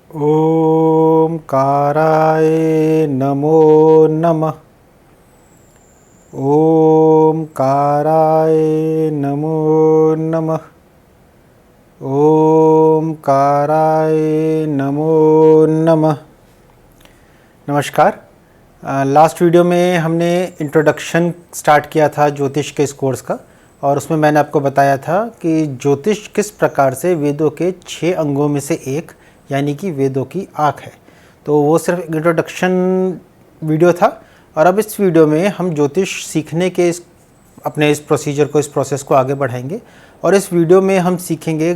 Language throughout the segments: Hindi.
ओमकाराय नमो नमः। ओमकाराय नमो नमः। ओमकाराय नमो नमः। नमस्कार। लास्ट वीडियो में हमने इंट्रोडक्शन स्टार्ट किया था ज्योतिष के इस कोर्स का, और उसमें मैंने आपको बताया था कि ज्योतिष किस प्रकार से वेदों के 6 अंगों में से एक यानी कि वेदों की आँख है। तो वो सिर्फ इंट्रोडक्शन वीडियो था, और अब इस वीडियो में हम ज्योतिष सीखने के अपने इस प्रोसेस को आगे बढ़ाएंगे। और इस वीडियो में हम सीखेंगे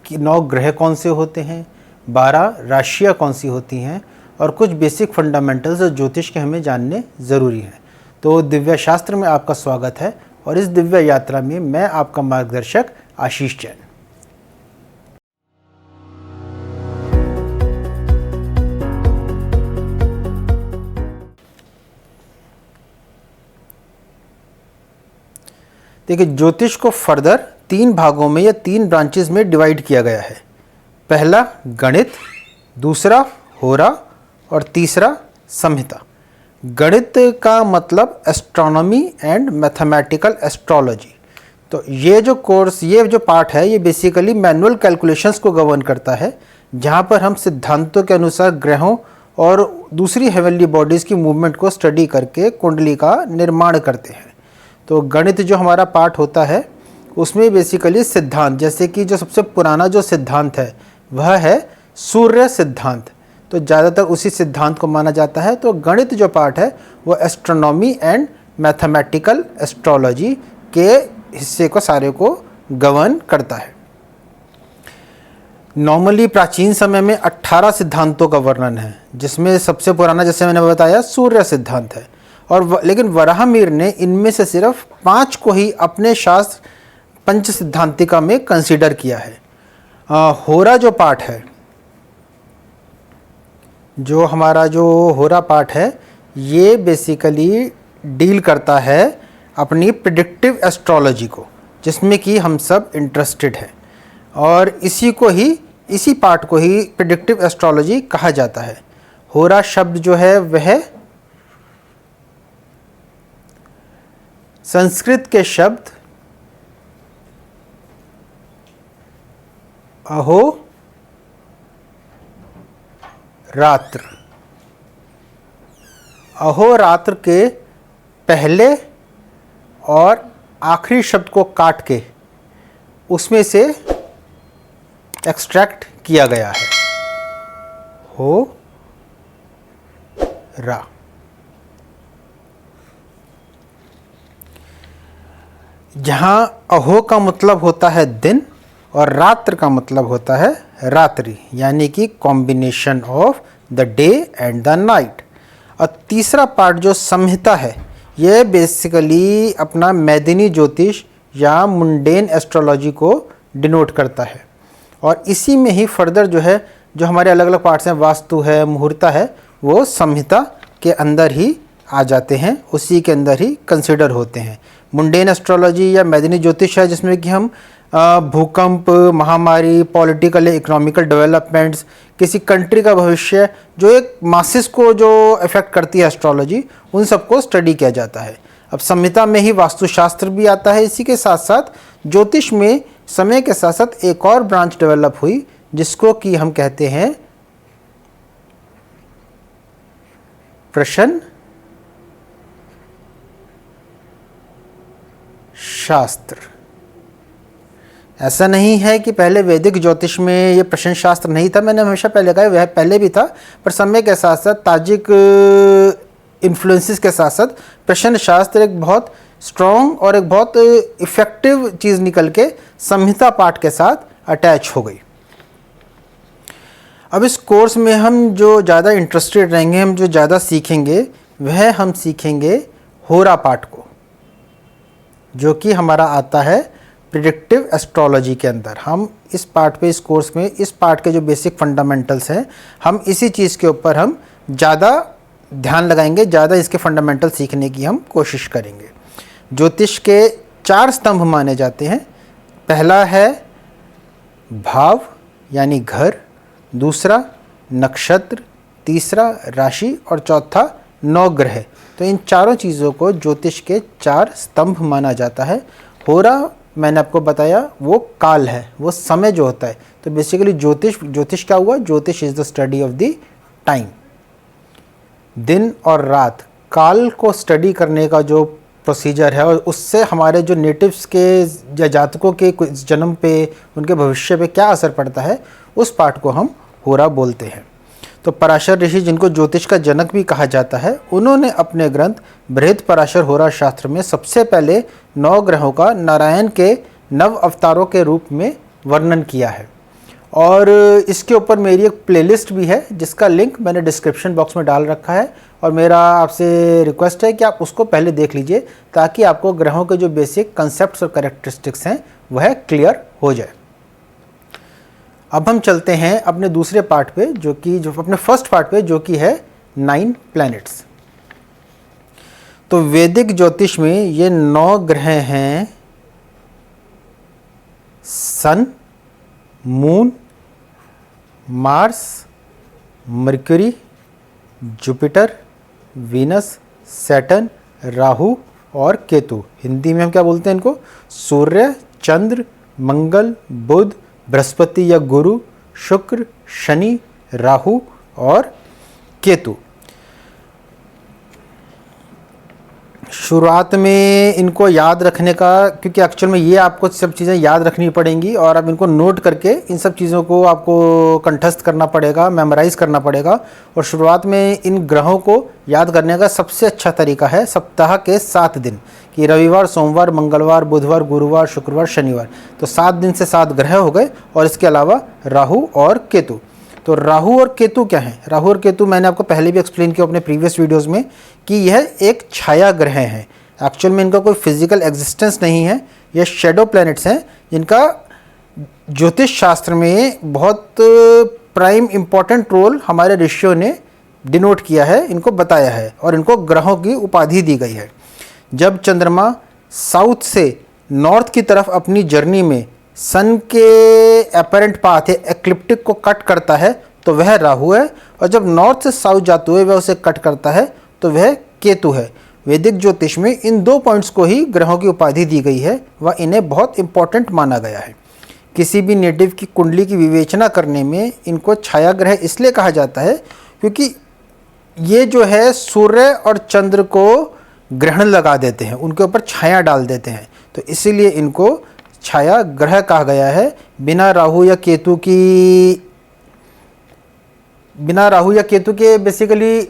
कि 9 ग्रह कौन से होते हैं, 12 राशियाँ कौन सी होती हैं, और कुछ बेसिक फंडामेंटल्स जो ज्योतिष के हमें जानने ज़रूरी हैं। तो दिव्य शास्त्र में आपका स्वागत है, और इस दिव्य यात्रा में मैं आपका मार्गदर्शक आशीष जैन। देखिए, ज्योतिष को फर्दर 3 भागों में या 3 ब्रांचेस में डिवाइड किया गया है। पहला गणित, दूसरा होरा, और तीसरा संहिता। गणित का मतलब एस्ट्रोनॉमी एंड मैथमेटिकल एस्ट्रोलॉजी। तो ये जो पार्ट है, ये बेसिकली मैनुअल कैलकुलेशंस को गवर्न करता है, जहाँ पर हम सिद्धांतों के अनुसार ग्रहों और दूसरी हेवनली बॉडीज़ की मूवमेंट को स्टडी करके कुंडली का निर्माण करते हैं। तो गणित जो हमारा पार्ट होता है, उसमें बेसिकली सिद्धांत, जैसे कि जो सबसे पुराना जो सिद्धांत है वह है सूर्य सिद्धांत। तो ज़्यादातर उसी सिद्धांत को माना जाता है। तो गणित जो पार्ट है वो एस्ट्रोनॉमी एंड मैथमेटिकल एस्ट्रोलॉजी के हिस्से को सारे को गवर्न करता है। नॉर्मली प्राचीन समय में 18 सिद्धांतों का वर्णन है, जिसमें सबसे पुराना, जैसे मैंने बताया, सूर्य सिद्धांत है। लेकिन वराहमिहिर ने इनमें से सिर्फ 5 को ही अपने शास्त्र पंच सिद्धांतिका में कंसीडर किया है। होरा जो पार्ट है, जो हमारा जो होरा पार्ट है, ये बेसिकली डील करता है अपनी प्रिडिक्टिव एस्ट्रोलॉजी को, जिसमें कि हम सब इंटरेस्टेड हैं, और इसी पार्ट को ही प्रिडिक्टिव एस्ट्रोलॉजी कहा जाता है। होरा शब्द जो है वह संस्कृत के शब्द अहो रात्र, अहोरात्र के पहले और आखिरी शब्द को काट के उसमें से एक्सट्रैक्ट किया गया है, हो रा। जहाँ अहो का मतलब होता है दिन और रात्र का मतलब होता है रात्रि, यानी कि combination of the day and the night. और तीसरा पार्ट जो संहिता है, यह बेसिकली अपना मैदिनी ज्योतिष या मुंडेन एस्ट्रोलॉजी को डिनोट करता है। और इसी में ही फर्दर जो हमारे अलग अलग पार्ट्स हैं, वास्तु है, मुहूर्ता है, वो संहिता के अंदर ही आ जाते हैं, उसी के अंदर ही कंसिडर होते हैं। मुंडेन एस्ट्रोलॉजी या मैदिनी ज्योतिष है, जिसमें कि हम भूकंप, महामारी, पॉलिटिकल इकोनॉमिकल डेवलपमेंट्स, किसी कंट्री का भविष्य, जो एक मासिस को जो इफेक्ट करती है एस्ट्रोलॉजी, उन सबको स्टडी किया जाता है। अब संहिता में ही वास्तुशास्त्र भी आता है। इसी के साथ साथ ज्योतिष में समय के साथ साथ एक और ब्रांच डेवलप हुई, जिसको कि हम कहते हैं प्रश्न शास्त्र। ऐसा नहीं है कि पहले वैदिक ज्योतिष में ये प्रश्न शास्त्र नहीं था, मैंने हमेशा पहले कहा वह पहले भी था, पर समय के साथ साथ ताजिक इन्फ्लुएंसेस के साथ साथ प्रश्न शास्त्र एक बहुत स्ट्रॉन्ग और एक बहुत इफ़ेक्टिव चीज़ निकल के संहिता पाठ के साथ अटैच हो गई। अब इस कोर्स में हम जो ज़्यादा इंटरेस्टेड रहेंगे, हम जो ज़्यादा सीखेंगे, वह हम सीखेंगे होरा पाठ को, जो कि हमारा आता है प्रिडिक्टिव एस्ट्रोलॉजी के अंदर। हम इस पार्ट पे, इस कोर्स में, इस पार्ट के जो बेसिक फंडामेंटल्स हैं, हम इसी चीज़ के ऊपर हम ज़्यादा ध्यान लगाएंगे, ज़्यादा इसके फंडामेंटल सीखने की हम कोशिश करेंगे। ज्योतिष के 4 स्तंभ माने जाते हैं। पहला है भाव यानी घर, दूसरा नक्षत्र, तीसरा राशि और चौथा नवग्रह। तो इन चारों चीज़ों को ज्योतिष के 4 स्तंभ माना जाता है। होरा मैंने आपको बताया वो काल है, वो समय जो होता है। तो बेसिकली ज्योतिष क्या हुआ? ज्योतिष is the study of the time. दिन और रात काल को स्टडी करने का जो प्रोसीजर है और उससे हमारे जो नेटिव्स के या जातकों के जन्म पे, उनके भविष्य पे क्या असर पड़ता है, उस पार्ट को हम होरा बोलते हैं। तो पराशर ऋषि, जिनको ज्योतिष का जनक भी कहा जाता है, उन्होंने अपने ग्रंथ बृहद पराशर होरा शास्त्र में सबसे पहले 9 ग्रहों का नारायण के नव अवतारों के रूप में वर्णन किया है। और इसके ऊपर मेरी एक प्लेलिस्ट भी है जिसका लिंक मैंने डिस्क्रिप्शन बॉक्स में डाल रखा है, और मेरा आपसे रिक्वेस्ट है कि आप उसको पहले देख लीजिए ताकि आपको ग्रहों के जो बेसिक कंसेप्ट्स और कैरेक्टरिस्टिक्स हैं वह क्लियर हो जाए। अब हम चलते हैं अपने दूसरे पार्ट पे, जो अपने फर्स्ट पार्ट पे, जो कि है 9 प्लैनेट्स। तो वैदिक ज्योतिष में ये 9 ग्रह हैं: sun, moon, Mars, Mercury, Jupiter, Venus, Saturn, Rahu और केतु। हिंदी में हम क्या बोलते हैं इनको? सूर्य, चंद्र, मंगल, बुध, बृहस्पति या गुरु, शुक्र, शनि, राहु और केतु। शुरुआत में इनको याद रखने का, क्योंकि एक्चुअल में ये आपको सब चीज़ें याद रखनी पड़ेंगी और अब इनको नोट करके इन सब चीज़ों को आपको कंठस्थ करना पड़ेगा, मेमोराइज़ करना पड़ेगा। और शुरुआत में इन ग्रहों को याद करने का सबसे अच्छा तरीका है सप्ताह के 7 दिन, कि रविवार, सोमवार, मंगलवार, बुधवार, गुरुवार, शुक्रवार, शनिवार। तो 7 दिन से 7 ग्रह हो गए, और इसके अलावा राहु और केतु। तो राहु और केतु क्या हैं? राहु और केतु मैंने आपको पहले भी एक्सप्लेन किया अपने प्रीवियस वीडियोस में कि यह एक छाया ग्रह है। एक्चुअल में इनका कोई फिजिकल एग्जिस्टेंस नहीं है, यह शेडो प्लैनेट्स हैं जिनका ज्योतिष शास्त्र में बहुत प्राइम इम्पॉर्टेंट रोल हमारे ऋषियों ने डिनोट किया है, इनको बताया है और इनको ग्रहों की उपाधि दी गई है। जब चंद्रमा साउथ से नॉर्थ की तरफ अपनी जर्नी में सन के अपरेंट पाथ है एक्लिप्टिक को कट करता है तो वह राहु है, और जब नॉर्थ से साउथ जाते हुए वह उसे कट करता है तो वह केतु है। वैदिक ज्योतिष में इन 2 पॉइंट्स को ही ग्रहों की उपाधि दी गई है व इन्हें बहुत इंपॉर्टेंट माना गया है। किसी भी नेटिव की कुंडली की विवेचना करने में इनको छाया ग्रह इसलिए कहा जाता है क्योंकि ये जो है सूर्य और चंद्र को ग्रहण लगा देते हैं, उनके ऊपर छाया डाल देते हैं, तो इसीलिए इनको छाया ग्रह कहा गया है। बिना राहु या केतु के बेसिकली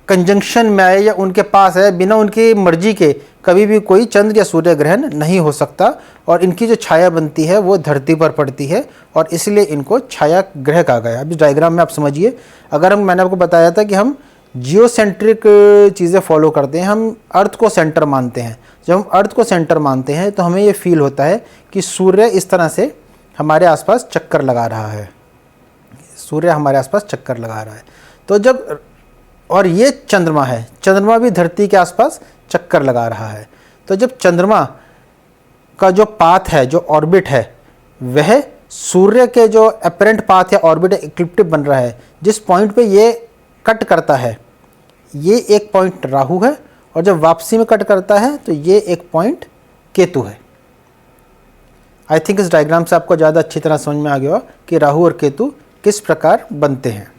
कंजंक्शन में आए या उनके पास है, बिना उनकी मर्जी के कभी भी कोई चंद्र या सूर्य ग्रहण नहीं हो सकता, और इनकी जो छाया बनती है वो धरती पर पड़ती है और इसलिए इनको छाया ग्रह कहा गया। अब इस डायग्राम में आप समझिए, अगर मैंने आपको बताया था कि हम जियोसेंट्रिक चीज़ें फॉलो करते हैं, हम अर्थ को सेंटर मानते हैं। जब हम अर्थ को सेंटर मानते हैं तो हमें ये फील होता है कि सूर्य इस तरह से हमारे आसपास चक्कर लगा रहा है, सूर्य हमारे आसपास चक्कर लगा रहा है। तो जब, और ये चंद्रमा है, चंद्रमा भी धरती के आसपास चक्कर लगा रहा है। तो जब चंद्रमा का जो पाथ है, जो ऑर्बिट है, वह सूर्य के जो अपरेंट पाथ या ऑर्बिट इक्लिप्टिक बन रहा है, जिस पॉइंट पे ये कट करता है, ये एक पॉइंट राहु है, और जब वापसी में कट करता है तो ये एक पॉइंट केतु है। आई थिंक इस डायग्राम से आपको ज़्यादा अच्छी तरह समझ में आ गया कि राहु और केतु किस प्रकार बनते हैं।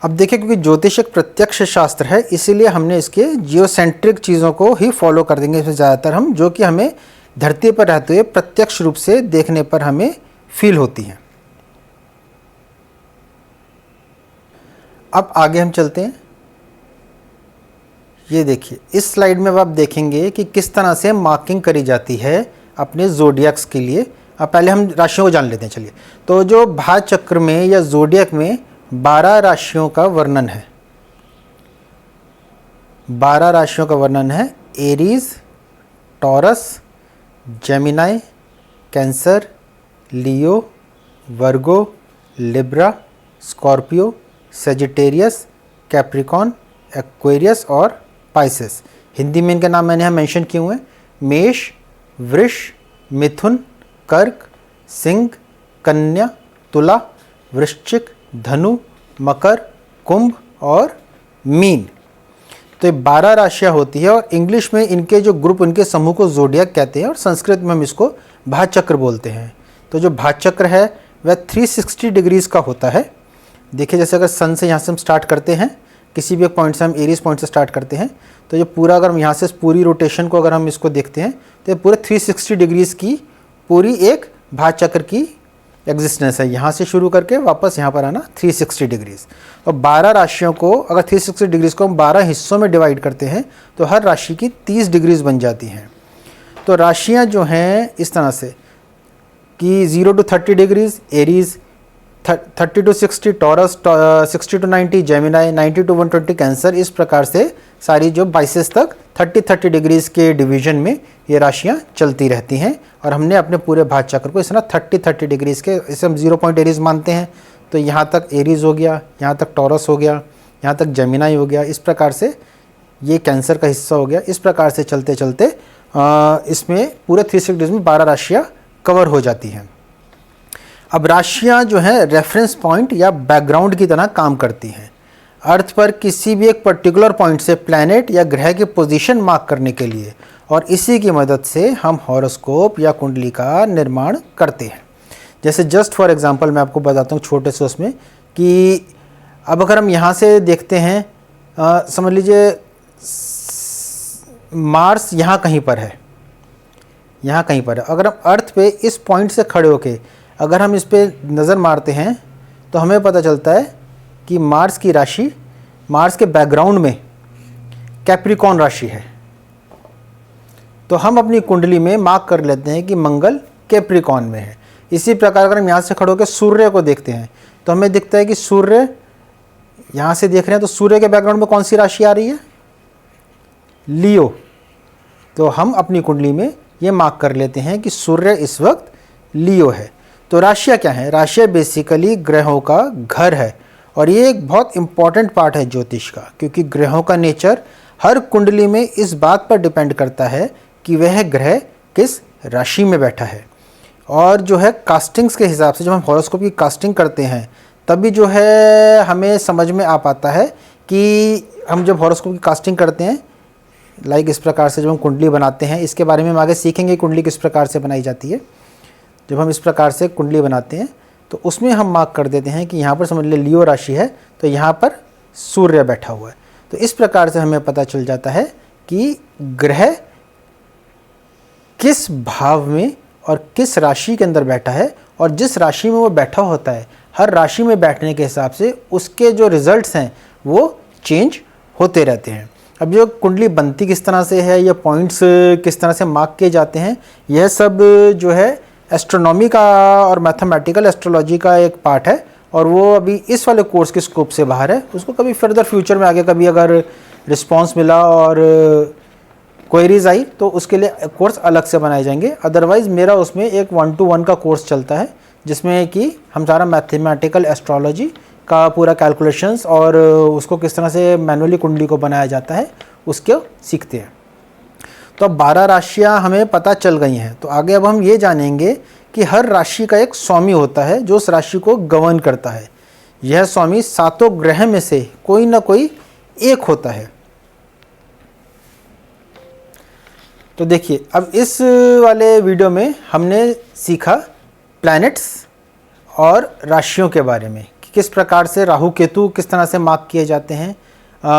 अब देखिए, क्योंकि ज्योतिष एक प्रत्यक्ष शास्त्र है इसीलिए हमने इसके जियोसेंट्रिक चीज़ों को ही फॉलो कर देंगे इसमें ज़्यादातर हम, जो कि हमें धरती पर रहते हुए प्रत्यक्ष रूप से देखने पर हमें फील होती हैं। अब आगे हम चलते हैं। ये देखिए, इस स्लाइड में अब आप देखेंगे कि किस तरह से मार्किंग करी जाती है अपने ज़ोडियक्स के लिए। अब पहले हम राशियों को जान लेते हैं। चलिए, तो जो भाग चक्र में या ज़ोडियक में 12 राशियों का वर्णन है। 12 राशियों का वर्णन है। Aries, Taurus, Gemini, Cancer, Leo, Virgo, Libra, Scorpio, Sagittarius, Capricorn, Aquarius और पाइसेस। हिंदी में इनके नाम मैंने यहाँ मेंशन किए हुए हैं। मेष, वृष, मिथुन, कर्क, सिंह, कन्या, तुला, वृश्चिक, धनु, मकर, कुंभ और मीन। तो ये 12 राशियाँ होती है और इंग्लिश में इनके जो ग्रुप, इनके समूह को ज़ोडिएक कहते हैं और संस्कृत में हम इसको भाचक्र बोलते हैं। तो जो भाचक्र है वह 360 डिग्रीज़ का होता है। देखिए जैसे अगर सन से यहाँ से हम स्टार्ट करते हैं, किसी भी एक पॉइंट से हम एरीज पॉइंट से स्टार्ट करते हैं, तो ये पूरा अगर हम यहाँ से पूरी रोटेशन को अगर हम इसको देखते हैं तो ये पूरे 360 डिग्रीज़ की पूरी एक भाचक्र की एग्जिस्टेंस है। यहाँ से शुरू करके वापस यहाँ पर आना 360 डिग्रीज़। और 12 राशियों को अगर 360 डिग्रीज़ को हम 12 हिस्सों में डिवाइड करते हैं तो हर राशि की 30 डिग्रीज़ बन जाती हैं। तो राशियाँ जो हैं इस तरह से कि 0 to 30 degrees Aries, 30 to 60 taurus, 60 to 90 Gemini, 90 to 120 cancer. इस प्रकार से सारी जो 22 तक 30 डिग्रीज़ के डिवीज़न में ये राशियाँ चलती रहती हैं। और हमने अपने पूरे भाचक्र को इस तरह 30 डिग्रीज़ के, इसे हम 0 पॉइंट एरीज़ मानते हैं। तो यहाँ तक एरीज़ हो गया, यहाँ तक टॉरस हो गया, यहाँ तक जेमिनाई हो गया, इस प्रकार से ये कैंसर का हिस्सा हो गया। इस प्रकार से चलते चलते इसमें पूरे 360 डिग्री में 12 राशियाँ कवर हो जाती हैं। अब राशियाँ जो हैं रेफरेंस पॉइंट या बैकग्राउंड की तरह काम करती हैं। अर्थ पर किसी भी एक पर्टिकुलर पॉइंट से प्लैनेट या ग्रह की पोजीशन मार्क करने के लिए, और इसी की मदद से हम हॉरोस्कोप या कुंडली का निर्माण करते हैं। जैसे जस्ट फॉर एग्जांपल मैं आपको बताता हूँ छोटे से उसमें कि अब अगर हम यहाँ से देखते हैं, समझ लीजिए मार्स यहाँ कहीं पर है, यहाँ कहीं पर है। अगर हम अर्थ पे इस पॉइंट से खड़े होके अगर हम इस पे नज़र मारते हैं तो हमें पता चलता है कि मार्स की राशि, मार्स के बैकग्राउंड में कैप्रिकॉर्न राशि है। तो हम अपनी कुंडली में मार्क कर लेते हैं कि मंगल कैप्रिकॉर्न में है। इसी प्रकार अगर हम यहाँ से खड़े होकर सूर्य को देखते हैं तो हमें दिखता है कि सूर्य, यहाँ से देख रहे हैं तो सूर्य के बैकग्राउंड में कौन सी राशि आ रही है? लियो। तो हम अपनी कुंडली में ये मार्क कर लेते हैं कि सूर्य इस वक्त लियो है। तो राशियाँ क्या है? राशियाँ बेसिकली ग्रहों का घर है और ये एक बहुत इम्पॉर्टेंट पार्ट है ज्योतिष का, क्योंकि ग्रहों का नेचर हर कुंडली में इस बात पर डिपेंड करता है कि वह ग्रह किस राशि में बैठा है। और जो है कास्टिंग्स के हिसाब से जब हम हॉरोस्कोप की कास्टिंग करते हैं तभी जो है हमें समझ में आ पाता है कि हम जब हॉरोस्कोप की कास्टिंग करते हैं, लाइक इस प्रकार से जब हम कुंडली बनाते हैं, इसके बारे में हम आगे सीखेंगे कुंडली किस प्रकार से बनाई जाती है। जब हम इस प्रकार से कुंडली बनाते हैं तो उसमें हम मार्क कर देते हैं कि यहाँ पर समझ ले लियो राशि है तो यहाँ पर सूर्य बैठा हुआ है। तो इस प्रकार से हमें पता चल जाता है कि ग्रह किस भाव में और किस राशि के अंदर बैठा है, और जिस राशि में वो बैठा होता है हर राशि में बैठने के हिसाब से उसके जो रिजल्ट्स हैं वो चेंज होते रहते हैं। अब जो कुंडली बनती किस तरह से है या पॉइंट्स किस तरह से मार्क किए जाते हैं, यह सब जो है एस्ट्रोनॉमी का और मैथमेटिकल एस्ट्रोलॉजी का एक पार्ट है और वो अभी इस वाले कोर्स के स्कोप से बाहर है। उसको कभी फर्दर फ्यूचर में आगे कभी अगर रिस्पांस मिला और क्वेरीज आई तो उसके लिए कोर्स अलग से बनाए जाएंगे। अदरवाइज़ मेरा उसमें एक 1-to-1 का कोर्स चलता है जिसमें कि हम सारा मैथमेटिकल एस्ट्रोलॉजी का पूरा कैलकुलेशंस और उसको किस तरह से मैनुअली कुंडली को बनाया जाता है उसको सीखते हैं। तो अब 12 राशियाँ हमें पता चल गई हैं। तो आगे अब हम ये जानेंगे कि हर राशि का एक स्वामी होता है जो उस राशि को गवर्न करता है। यह स्वामी 7 ग्रह में से कोई ना कोई एक होता है। तो देखिए अब इस वाले वीडियो में हमने सीखा प्लैनेट्स और राशियों के बारे में कि किस प्रकार से राहु केतु किस तरह से मार्क किए जाते हैं,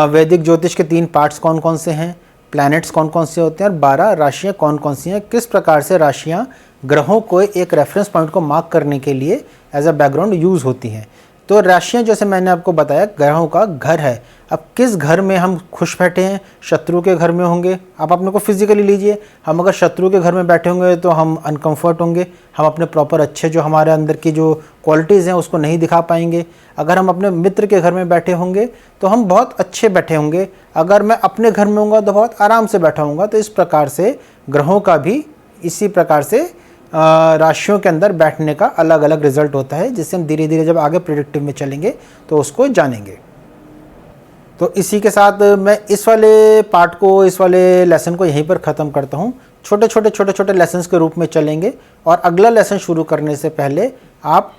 वैदिक ज्योतिष के 3 पार्ट्स कौन कौन से हैं, प्लैनेट्स कौन कौन से होते हैं और 12 राशियाँ कौन कौन सी हैं, किस प्रकार से राशियाँ ग्रहों को एक रेफरेंस पॉइंट को मार्क करने के लिए एज अ बैकग्राउंड यूज़ होती हैं। तो राशियाँ जैसे मैंने आपको बताया ग्रहों का घर है। अब किस घर में हम खुश बैठे हैं, शत्रु के घर में होंगे। आप अपने को फिजिकली लीजिए, हम अगर शत्रु के घर में बैठे होंगे तो हम अनकंफर्ट होंगे, हम अपने प्रॉपर अच्छे जो हमारे अंदर की जो क्वालिटीज़ हैं उसको नहीं दिखा पाएंगे। अगर हम अपने मित्र के घर में बैठे होंगे तो हम बहुत अच्छे बैठे होंगे, अगर मैं अपने घर में होऊंगा तो बहुत आराम से बैठा होऊंगा। तो इस प्रकार से ग्रहों का भी इसी प्रकार से राशियों के अंदर बैठने का अलग अलग रिजल्ट होता है, जिससे हम धीरे धीरे जब आगे प्रेडिक्टिव में चलेंगे तो उसको जानेंगे। तो इसी के साथ मैं इस वाले पार्ट को, इस वाले लेसन को यहीं पर ख़त्म करता हूँ। छोटे छोटे लेसन्स के रूप में चलेंगे और अगला लेसन शुरू करने से पहले आप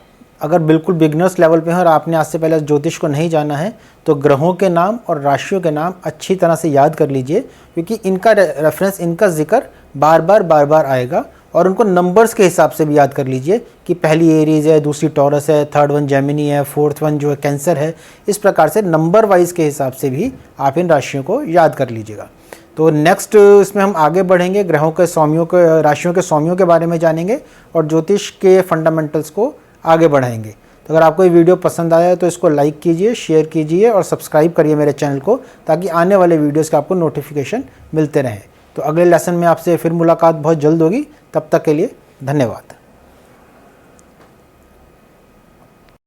अगर बिल्कुल बिगनर्स लेवल पे हैं और आपने आज से पहले ज्योतिष को नहीं जाना है तो ग्रहों के नाम और राशियों के नाम अच्छी तरह से याद कर लीजिए, क्योंकि इनका रेफरेंस, इनका जिक्र बार बार आएगा। और उनको नंबर्स के हिसाब से भी याद कर लीजिए कि पहली एरीज है, दूसरी टॉरस है, थर्ड वन जेमिनी है, फोर्थ वन जो है कैंसर है। इस प्रकार से नंबर वाइज के हिसाब से भी आप इन राशियों को याद कर लीजिएगा। तो नेक्स्ट इसमें हम आगे बढ़ेंगे, ग्रहों के स्वामियों के, राशियों के स्वामियों के बारे में जानेंगे और ज्योतिष के फंडामेंटल्स को आगे बढ़ाएंगे। तो अगर आपको ये वीडियो पसंद आया है तो इसको लाइक कीजिए, शेयर कीजिए और सब्सक्राइब करिए मेरे चैनल को, ताकि आने वाले वीडियोस के आपको नोटिफिकेशन मिलते रहें। तो अगले लेसन में आपसे फिर मुलाकात बहुत जल्द होगी। तब तक के लिए धन्यवाद।